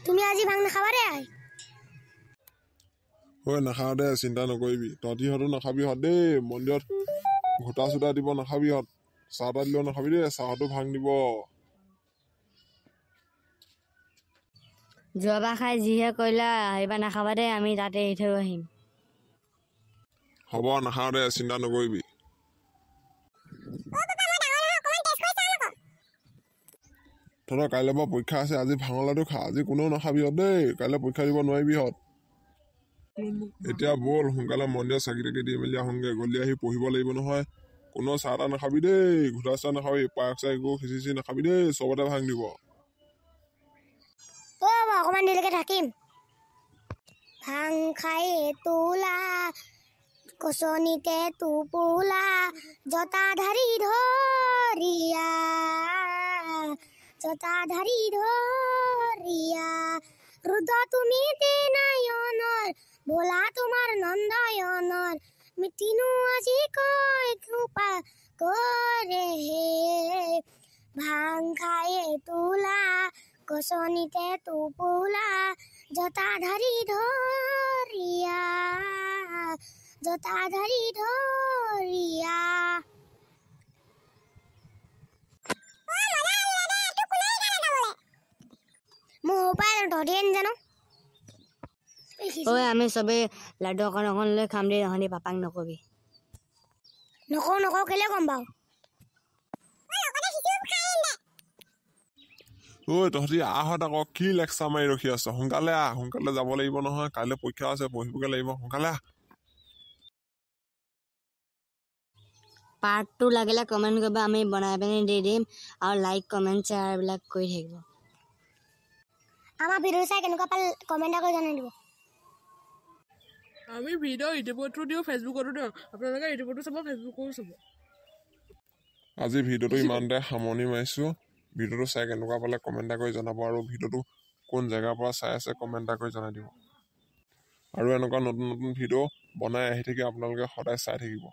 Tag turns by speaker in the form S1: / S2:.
S1: তুমি আজি ভাং নাখাবা দে
S2: হয় নাখাওঁ দে চিন্তা নকৰিবি তহঁতিহঁতো নাখাবি হত দেই মন্দিৰত ঘোটা চোটা দিব নাখাবি হত চাহ তাহ দিলেও নাখাবি দেই চাহতো ভাং দিব
S3: যোৱাবাৰ খাই যিহে কৰিলা এইবাৰ নাখাবা দে আমি তাতে এৰি থৈ আহিম
S2: হ'ব নাখাওঁ দে চিন্তা নকৰিবি তহঁতৰ কাইলৈ পৰা পৰীক্ষা আছে আজি ভাঙলাটো খা আজি কোনেও নাখাবি হত দেই কাইলৈ পৰীক্ষা দিব নোৱাৰিবি হত এতিয়া বল সোনকালে মন্দিৰত চাকি তাকি দি মেলি আহোঁগৈ গলি আহি পঢ়িব লাগিব নহয় কোনো চাহ তাহ নাখাবি দেই ঘোটা চাহ নাখাবি পায়স চাহ একো খিচিৰি নাখাবি দেই চবতে ভাং দিব
S1: অকণমান দেৰিলৈকে থাকিম ভাং খাই তোলা কচনিতে টোপোলা জটাধাৰী ধৰিয়া ৰুদ্ৰ তুমি নয়নৰ ভোলা তোমাৰ নন্দয়নৰ মিটিনো আজি কয় কৃপা কৰে হে ভাং খাই তোলা কচনিতে টোপোলা জটাধাৰী ধৰিয়া মোৰ উপায় ধৰিয়েন জানো
S3: ঐ আমি চবেই লাডু অকণ লৈ খাম দেই তহঁতি পাপাক নকবি
S1: নকওঁ কেলে গম পাওঁ
S2: ঐ তহঁতি আহত আকৌ কি লেকচাৰ মাৰি ৰখি আছ সোনকালে আহ সোনকালে যাব লাগিব নহয় কাইলৈ পৰীক্ষা আছে পঢ়িবগৈ লাগিব সোনকালে আহ
S3: পাৰ্ট 2 লাগিলে কমেণ্ট কৰিব আমি বনাই পিনি দি দিম আৰু লাইক কমেণ্ট শ্বেয়াৰ এইবিলাক কৰি থাকিব
S1: আমাৰ ভিডিঅ' চাই কেনেকুৱা পালে কমেণ্ট কৰি জনাই দিব
S4: আমি ভিডিঅ' ইউটিউবতো দিওঁ ফেচবুকতো দিওঁ আপোনালোকে ইউটিউবতো চাব ফেচবুকতো চাব
S2: আজি ভিডিঅ'টো ইমানতে সামৰণি মাৰিছোঁ ভিডিঅ'টো চাই কেনেকুৱা পালে কমেণ্ট কৰি জনাব আৰু ভিডিঅ'টো কোন জেগাৰ পৰা চাই আছে কমেণ্ট কৰি জনাই দিব আৰু এনেকুৱা নতুন নতুন ভিডিঅ' বনাই আহি থাকি আপোনালোকে সদায় চাই থাকিব